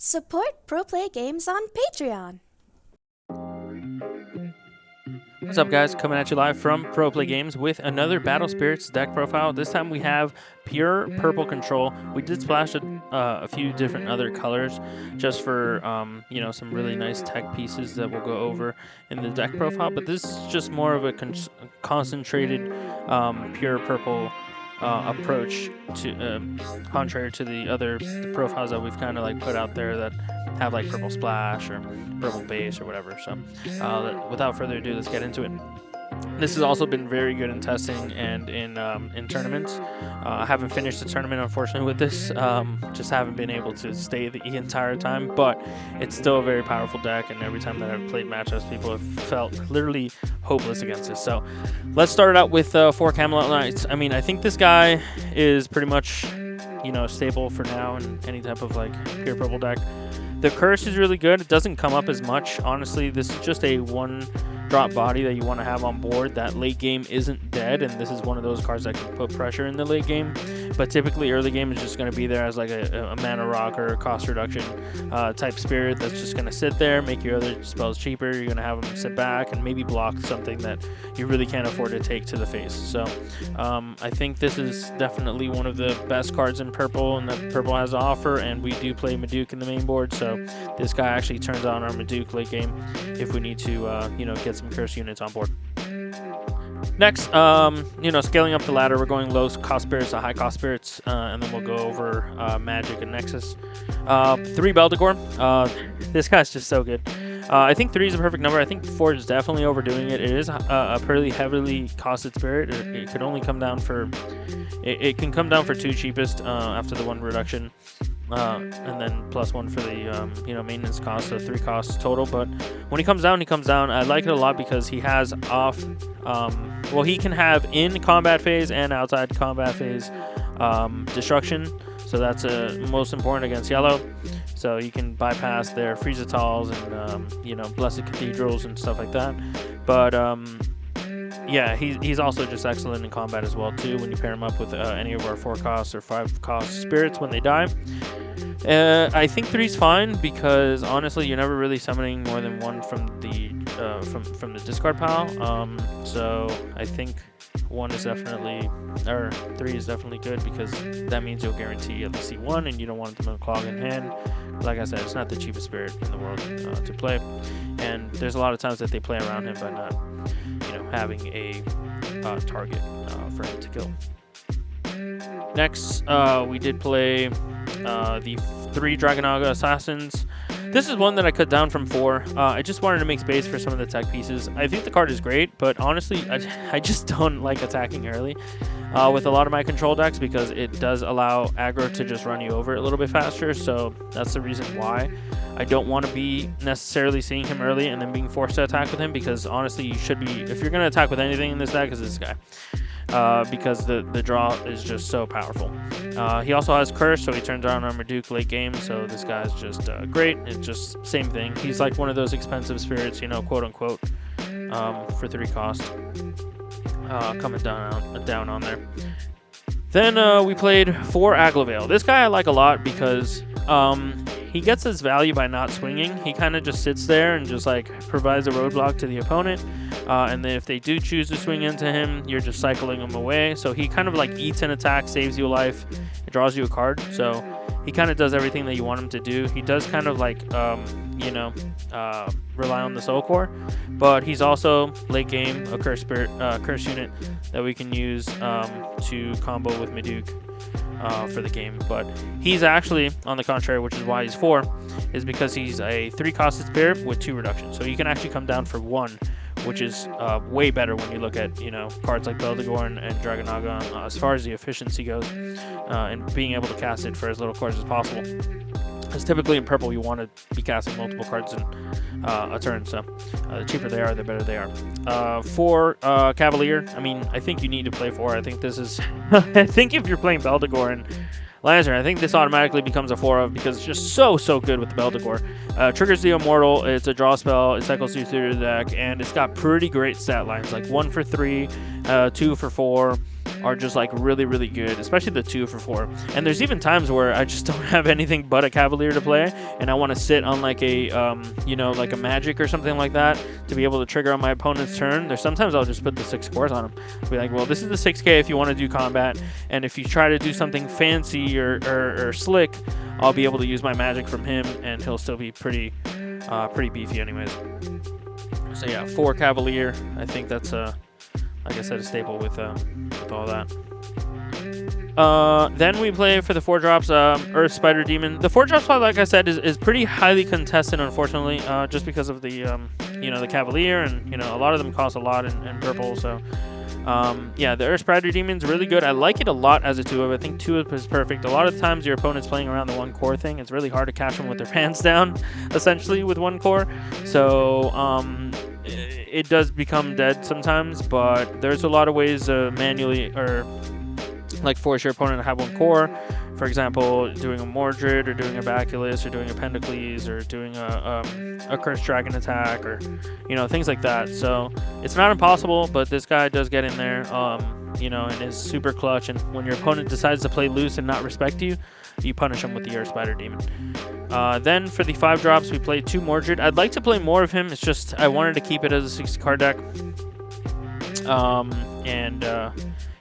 Support proplaygames on Patreon. What's up, guys? Coming at you live from proplaygames with another Battle Spirits deck profile. This time we have pure purple control. We did splash a few different other colors just for some really nice tech pieces that we'll go over in the deck profile. But this is just more of a concentrated pure purple approach to contrary to the other profiles that we've kind of like put out there that have like purple splash or purple base or whatever. So without further ado, let's get into it. This has also been very good in testing and in tournaments. I haven't finished the tournament, unfortunately, with this. Just haven't been able to stay the entire time, but it's still a very powerful deck, and every time that I've played matchups, people have felt literally hopeless against it. So let's start out with 4 Camelot Knights. I mean, I think this guy is pretty much, stable for now in any type of like pure purple deck. The curse is really good. It doesn't come up as much. Honestly, this is just a one-drop body that you want to have on board. That late game isn't dead, and this is one of those cards that can put pressure in the late game. But typically, early game is just going to be there as like a mana rocker, cost reduction type spirit that's just going to sit there, make your other spells cheaper. You're going to have them sit back and maybe block something that you really can't afford to take to the face. So I think this is definitely one of the best cards in purple and that purple has to offer, and we do play Maduke in the main board, so this guy actually turns on our Maduke late game if we need to, get some curse units on board. Next, scaling up the ladder, we're going low cost spirits to high cost spirits, and then we'll go over Magic and Nexus. 3 Beldegor. This guy's just so good. I think 3 is a perfect number. I think 4 is definitely overdoing it. It is a pretty heavily costed spirit. It could only come down for... It can come down for 2 cheapest after the 1 reduction. And then +1 for the maintenance cost, so 3 costs total. But when he comes down, I like it a lot because he has off. He can have in combat phase and outside combat phase destruction. So that's most important against yellow. So you can bypass their Friezatals and Blessed Cathedrals and stuff like that. But yeah, he's also just excellent in combat as well too. When you pair him up with any of our 4 cost or 5 cost spirits when they die. I think 3's fine because honestly, you're never really summoning more than 1 from the discard pile. So I think 1 is definitely, or 3 is definitely good because that means you'll guarantee at least see 1, and you don't want them to clog in hand. Like I said, it's not the cheapest spirit in the world to play, and there's a lot of times that they play around him by not, having a target for him to kill. Next, we did play the 3 Dragonaga Assassins. This is one that I cut down from 4. I just wanted to make space for some of the tech pieces. I think the card is great, but honestly, I just don't like attacking early with a lot of my control decks because it does allow aggro to just run you over a little bit faster. So that's the reason why I don't want to be necessarily seeing him early and then being forced to attack with him, because honestly, you should be, if you're going to attack with anything in this deck, is this guy. Because the draw is just so powerful. He also has Curse, so he turns on our Maduke late game, so this guy's just great. It's just same thing. He's like one of those expensive spirits, quote unquote, for 3 cost. Coming down on there. Then we played 4 Aglavale. This guy I like a lot because he gets his value by not swinging. He kind of just sits there and just like provides a roadblock to the opponent. And then if they do choose to swing into him, you're just cycling him away. So he kind of like eats an attack, saves you a life, it draws you a card. So he kind of does everything that you want him to do. He does kind of like, rely on the Soul Core, but he's also late game a curse unit that we can use to combo with Maduke for the game. But he's actually, on the contrary, which is why he's 4, is because he's a 3 costed spirit with 2 reductions. So you can actually come down for 1, which is way better when you look at cards like Beldegor and Dragonaga as far as the efficiency goes, and being able to cast it for as little cards as possible. Because typically in purple you want to be casting multiple cards in a turn, so the cheaper they are, the better they are. 4 Cavalier. I mean, I think you need to play 4. I think this is I think if you're playing Beldegor and Lantern, I think this automatically becomes a 4 of, because it's just so good with the Beldegor. Triggers the Immortal. It's a draw spell. It cycles through the deck, and it's got pretty great stat lines, like 1 for 3, 2 for 4, are just like really, really good, especially the 2 for 4. And there's even times where I just don't have anything but a Cavalier to play, and I want to sit on like a, you know, like a Magic or something like that to be able to trigger on my opponent's turn. There's sometimes I'll just put the 6 cores on him. I'll be like, well, this is the 6K if you want to do combat, and if you try to do something fancy or slick, I'll be able to use my Magic from him, and he'll still be pretty beefy anyways. So yeah, 4 Cavalier. I think that's like I said, a staple with all that. Then we play for the 4 drops, Earth Spider Demon. The 4 drop spot, like I said, is pretty highly contested, unfortunately, just because of the you know, the Cavalier, and you know, a lot of them cost a lot in purple. So yeah, the Earth Spider Demon's really good. I like it a lot as a 2-up. I think 2-up is perfect. A lot of times your opponent's playing around the 1 core thing. It's really hard to catch them with their pants down, essentially, with 1 core. So it does become dead sometimes, but there's a lot of ways to manually or like force your opponent to have 1 core. For example, doing a Mordred, or doing a Baculus, or doing a Pentacles, or doing a Cursed Dragon attack, or you know, things like that. So it's not impossible, but this guy does get in there, you know, and is super clutch. And when your opponent decides to play loose and not respect you, you punish him with the Earth Spider Demon. Then for the 5 drops, we play 2 Mordred. I'd like to play more of him. It's just I wanted to keep it as a 60 card deck.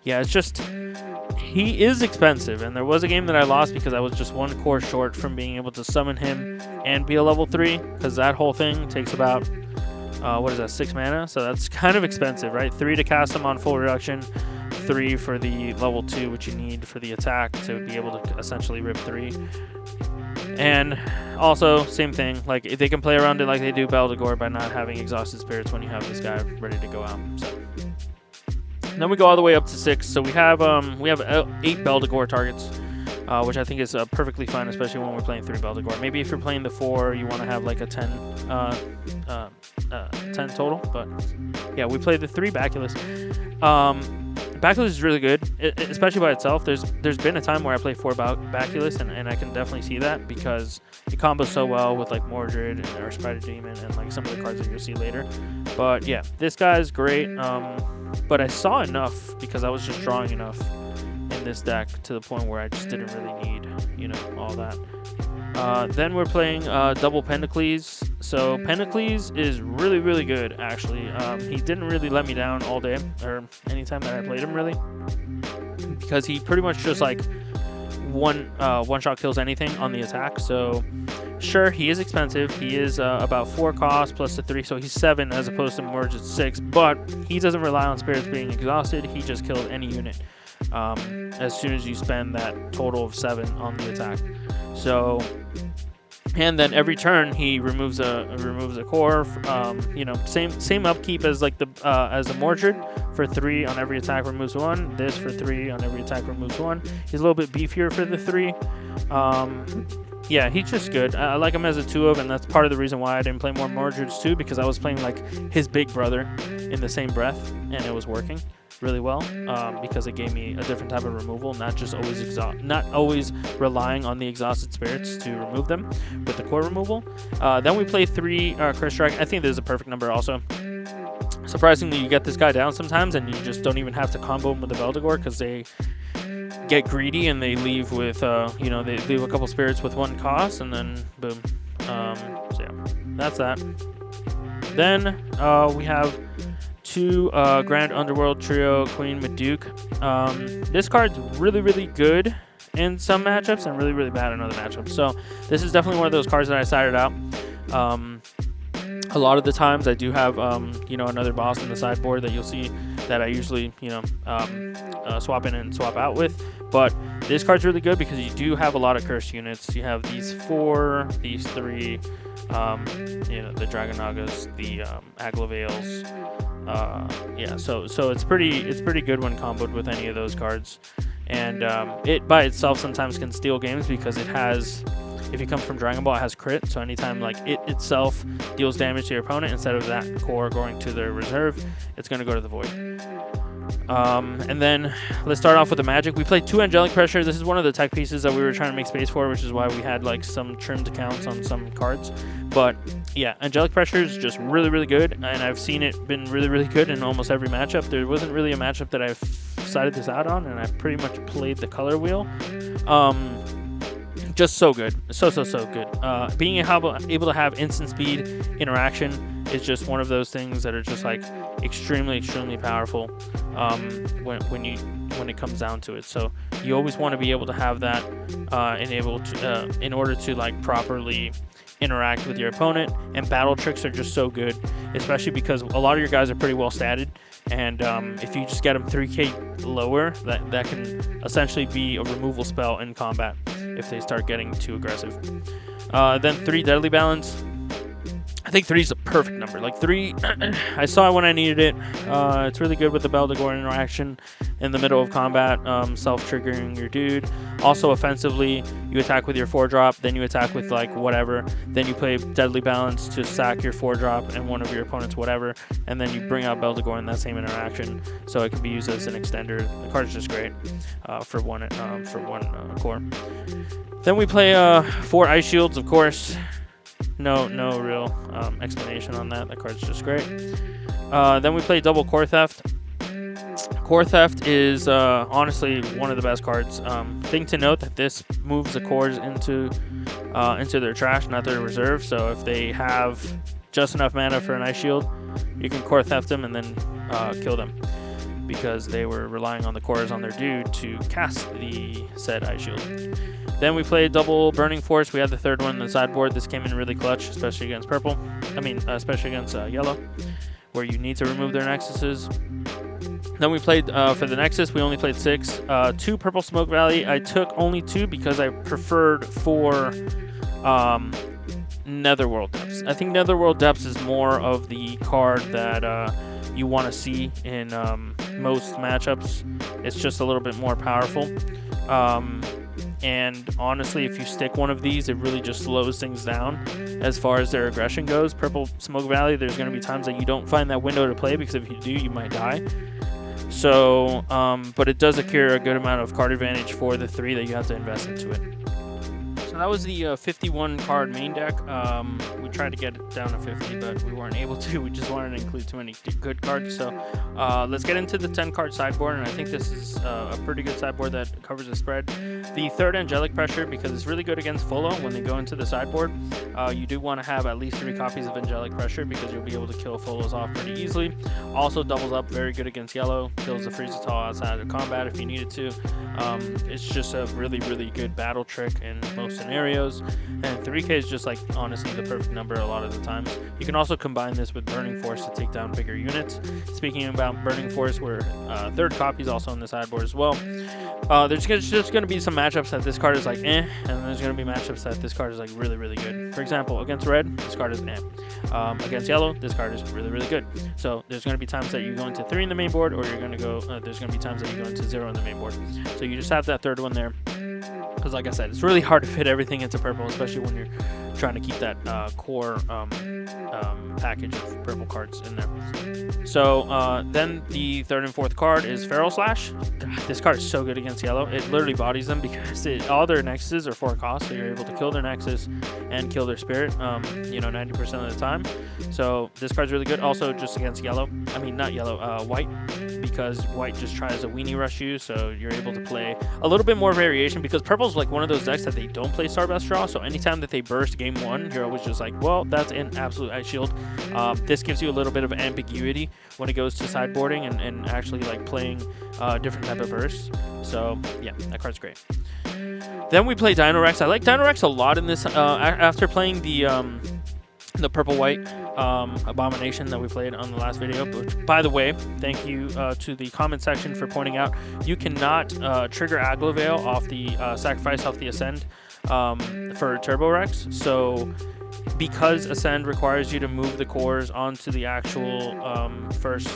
Yeah, it's just he is expensive, and there was a game that I lost because I was just 1 core short from being able to summon him and be a level 3, because that whole thing takes about what is that, 6 mana? So that's kind of expensive, right? 3 to cast him on full reduction, 3 for the level 2, which you need for the attack to be able to essentially rip 3. And also, same thing, like they can play around it like they do Beldegor by not having Exhausted Spirits when you have this guy ready to go out. So then we go all the way up to 6. So we have 8 Beldegor targets, which I think is perfectly fine, especially when we're playing 3 Beldegor. Maybe if you're playing the 4, you want to have like a 10 total. But yeah, we played the 3 Baculus. Baculus is really good, especially by itself. There's been a time where I play 4 Baculus, and I can definitely see that because it combos so well with like Mordred and Earth Spider Demon and like some of the cards that you'll see later. But yeah, this guy's great. But I saw enough because I was just drawing enough in this deck to the point where I just didn't really need, you know, all that. Then we're playing double Pentacles. So Pentacles is really, really good, actually. He didn't really let me down all day, or anytime that I played him, really. Because he pretty much just, like, one-shot kills anything on the attack. So, sure, he is expensive. He is about 4 cost plus the 3, so he's 7 as opposed to Merge at 6. But he doesn't rely on spirits being exhausted. He just kills any unit as soon as you spend that total of 7 on the attack. So, and then every turn he removes a core. You know, same upkeep as like the as a Mordred. For 3 on every attack removes 1. This for 3 on every attack removes 1. He's a little bit beefier for the 3. Yeah, he's just good. I like him as a 2-of, and that's part of the reason why I didn't play more Mordreds too, because I was playing like his big brother in the same breath, and it was working really well because it gave me a different type of removal, not always relying on the exhausted spirits to remove them with the core removal. Then we play 3 Cursed Dragon. I think this is a perfect number also. Surprisingly, you get this guy down sometimes, and you just don't even have to combo him with the Beldegor because they get greedy and they leave with, you know, they leave a couple spirits with 1 cost, and then boom. So yeah, that's that. Then we have 2 Grand Underworld Trio Queen Maduke. This card's really, really good in some matchups and really, really bad in other matchups. So this is definitely one of those cards that I sided out. A lot of the times I do have, you know, another boss in the sideboard that you'll see that I usually, you know, swap in and swap out with. But this card's really good because you do have a lot of cursed units. You have these 4, these 3, you know, the Dragonagas, the Aglavales. Yeah, so it's pretty good when comboed with any of those cards. And it by itself sometimes can steal games because it has, if you come from Dragon Ball, it has crit. So anytime like it itself deals damage to your opponent, instead of that core going to their reserve, it's going to go to the void. And then let's start off with the magic. We played 2 Angelic Pressure. This is one of the tech pieces that we were trying to make space for, which is why we had like some trimmed accounts on some cards. But yeah, Angelic Pressure is just really, really good, and I've seen it been really, really good in almost every matchup. There wasn't really a matchup that I've decided this out on, and I pretty much played the color wheel. Just so good, so good. Being able to have instant speed interaction is just one of those things that are just like extremely powerful when it comes down to it. So you always want to be able to have that in order to like properly interact with your opponent. And battle tricks are just so good, especially because a lot of your guys are pretty well statted, and if you just get them 3k lower, that can essentially be a removal spell in combat if they start getting too aggressive. Then 3 deadly balance. I think 3 is a perfect number. Like 3, I saw it when I needed it. It's really good with the Beldegor interaction in the middle of combat, self-triggering your dude. Also offensively, you attack with your 4-drop, then you attack with like whatever, then you play Deadly Balance to sack your 4-drop and one of your opponent's whatever, and then you bring out Beldegor in that same interaction, so it can be used as an extender. The card is just great for one core. Then we play 4 Ice Shields, of course. No real explanation on that. That card's just great. Then we play double Core Theft. Core Theft is honestly one of the best cards. Thing to note that this moves the cores into their trash, not their reserve. So if they have just enough mana for an Ice Shield, you can Core Theft them and then kill them, because they were relying on the cores on their dude to cast the said Ice Shield. Then we played double Burning Force. We had the 3rd one in the sideboard. This came in really clutch, especially against purple. Especially against yellow, where you need to remove their nexuses. Then we played, for the Nexus, we only played 6. 2 Purple Smoke Valley. I took only 2 because I preferred 4 Netherworld Depths. I think Netherworld Depths is more of the card that you want to see in most matchups. It's just a little bit more powerful. And honestly, if you stick one of these, it really just slows things down as far as their aggression goes. Purple Smoke Valley, there's going to be times that you don't find that window to play, because if you do, you might die. So, but it does accrue a good amount of card advantage for the 3 that you have to invest into it. So that was the 51 card main deck. We tried to get it down to 50, but we weren't able to. We just wanted to include too many good cards. So let's get into the 10 card sideboard, and I think this is a pretty good sideboard that covers the spread. The 3rd Angelic Pressure, because it's really good against Follow when they go into the sideboard. You do want to have at least 3 copies of Angelic Pressure, because you'll be able to kill Follows off pretty easily. Also doubles up, very good against yellow. Kills the Freeze-a-Tall outside of combat if you needed to. It's just a really good battle trick in most scenarios, and 3k is just like honestly the perfect number a lot of the times. You can also combine this with Burning Force to take down bigger units. Speaking about Burning Force, where 3rd copy is also on the sideboard as well. There's just going to be some matchups that this card is like and there's going to be matchups that this card is like really good. For example, against red, this card is against yellow, this card is really good. So there's going to be times that you go into 3 in the main board, or you're going to go there's going to be times that you go into 0 in the main board. So you just have that 3rd one there, because like I said, it's really hard to fit everything into purple, especially when you're trying to keep that core package of purple cards in there. So then the 3rd and 4th card is Feral Slash. This card is so good against yellow. It literally bodies them, because all their nexuses are 4 costs, so you're able to kill their nexus and kill their spirit 90% of the time. So this card's really good. Also just against yellow, white, because white just tries to weenie rush you, so you're able to play a little bit more variation, because purple's like one of those decks that they don't play Starbest Draw, so anytime that they burst game 1, you're always just like, well, that's an absolute Ice Shield. This gives you a little bit of ambiguity when it goes to sideboarding and actually like playing different type of bursts. So yeah, that card's great. Then we play Dino-Rex. I like Dino-Rex a lot in this. After playing the purple-white abomination that we played on the last video, which, by the way, thank you to the comment section for pointing out, you cannot trigger Agloveil off the sacrifice off the Ascend for Turbo Rex. So because Ascend requires you to move the cores onto the actual first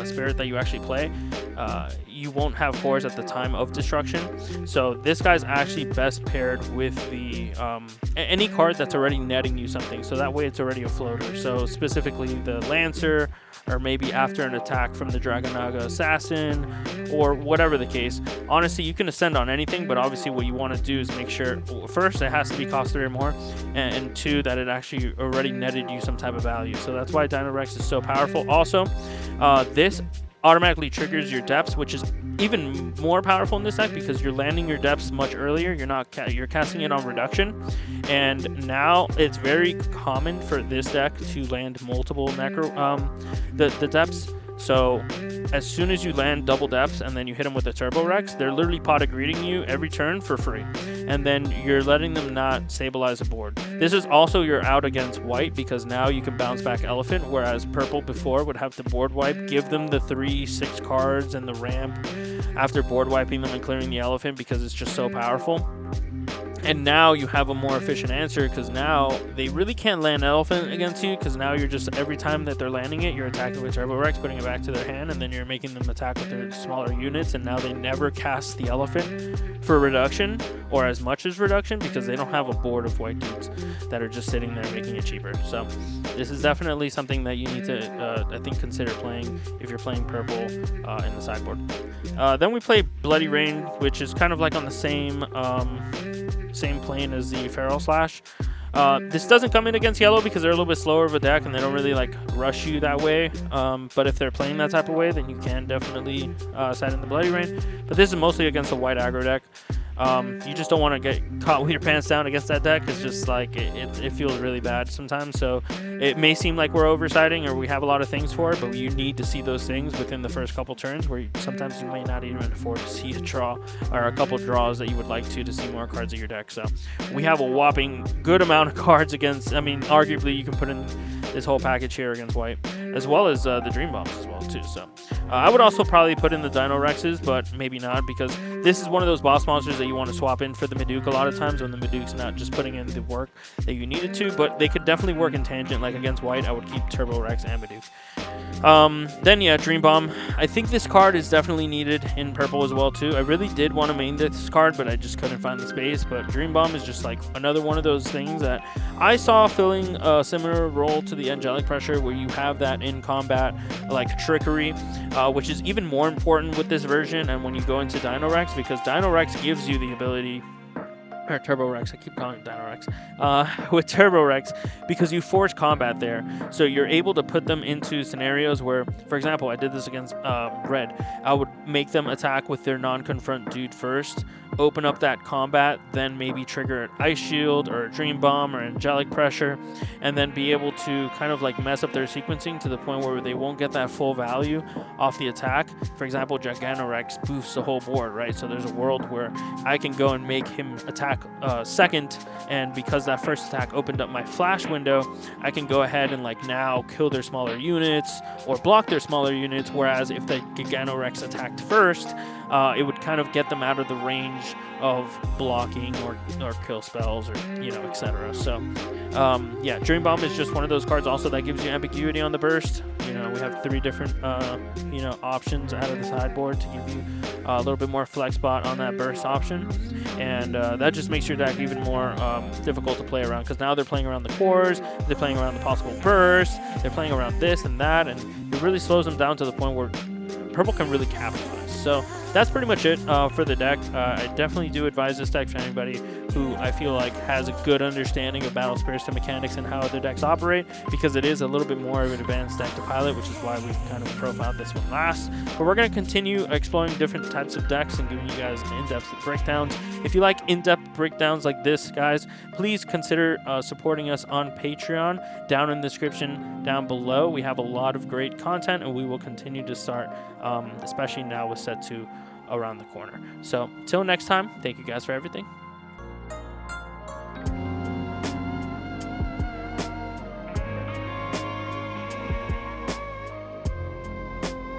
spirit that you actually play, you won't have cores at the time of destruction. So this guy's actually best paired with the any card that's already netting you something, so that way it's already a floater. So specifically the Lancer, or maybe after an attack from the Dragonaga Assassin, or whatever the case. Honestly, you can Ascend on anything, but obviously what you want to do is make sure, first, it has to be cost 3 or more, and 2, that it actually already netted you some type of value. So that's why Dino-Rex is so powerful. Also, this automatically triggers your depths, which is even more powerful in this deck because you're landing your depths much earlier. You're casting it on reduction, and now it's very common for this deck to land multiple the depths. So as soon as you land double depths and then you hit them with a Turbo Rex, they're literally pot greeting you every turn for free. And then you're letting them not stabilize a board. This is also your out against white because now you can bounce back Elephant, whereas purple before would have the board wipe, give them the 3/6 cards and the ramp after board wiping them and clearing the Elephant because it's just so powerful. And now you have a more efficient answer because now they really can't land Elephant against you because now you're just, every time that they're landing it, you're attacking with Turbo Rex, putting it back to their hand, and then you're making them attack with their smaller units, and now they never cast the Elephant for reduction or as much as reduction because they don't have a board of white dudes that are just sitting there making it cheaper. So this is definitely something that you need to, I think, consider playing if you're playing purple in the sideboard. Then we play Bloody Rain, which is kind of like on the same plane as the Feral Slash. This doesn't come in against yellow because they're a little bit slower of a deck and they don't really like rush you that way. But if they're playing that type of way, then you can definitely side in the Bloody Rain. But this is mostly against a white aggro deck. You just don't want to get caught with your pants down against that deck. It's just like it feels really bad sometimes. So it may seem like we're oversiding or we have a lot of things for it, but you need to see those things within the first couple turns where sometimes you may not even afford to see a draw or a couple draws that you would like to see more cards in your deck. So we have a whopping good amount of cards against, I mean, arguably you can put in this whole package here against white, as well as the Dream Bombs as well too. So I would also probably put in the Dino Rexes, but maybe not because this is one of those boss monsters that you want to swap in for the Maduke a lot of times when the Maduke's not just putting in the work that you needed to, but they could definitely work in tangent. Like against white, I would keep Turbo Rex and Maduke. Then yeah, Dream Bomb. I think this card is definitely needed in purple as well too. I really did want to main this card, but I just couldn't find the space. But Dream Bomb is just like another one of those things that I saw filling a similar role to the Angelic Pressure, where you have that in combat like trickery, which is even more important with this version and when you go into Dino Rex, because Dino Rex gives you the ability, or Turbo Rex, I keep calling it Dino Rex, with Turbo Rex, because you force combat there. So you're able to put them into scenarios where, for example, I did this against red. I would make them attack with their non-confront dude first, open up that combat, then maybe trigger an Ice Shield or a Dream Bomb or Angelic Pressure, and then be able to kind of like mess up their sequencing to the point where they won't get that full value off the attack. For example, Giganorex boosts the whole board, right? So there's a world where I can go and make him attack second, and because that first attack opened up my flash window, I can go ahead and like now kill their smaller units or block their smaller units, whereas if the Giganorex attacked first, it would kind of get them out of the range of blocking or kill spells or, you know, etc. So yeah, Dream Bomb is just one of those cards also that gives you ambiguity on the burst. You know, we have 3 different you know, options out of the sideboard to give you a little bit more flex spot on that burst option, and that just makes your deck even more difficult to play around, because now they're playing around the cores, they're playing around the possible burst, they're playing around this and that, and it really slows them down to the point where purple can really capitalize. So that's pretty much it for the deck. I definitely do advise this deck for anybody who I feel like has a good understanding of Battle Spirits and mechanics and how other decks operate, because it is a little bit more of an advanced deck to pilot, which is why we've kind of profiled this one last. But we're going to continue exploring different types of decks and giving you guys in-depth breakdowns. If you like in-depth breakdowns like this, guys, please consider supporting us on Patreon. Down in the description down below, we have a lot of great content, and we will continue to start, especially now with set 2 around the corner. So till next time, thank you guys for everything.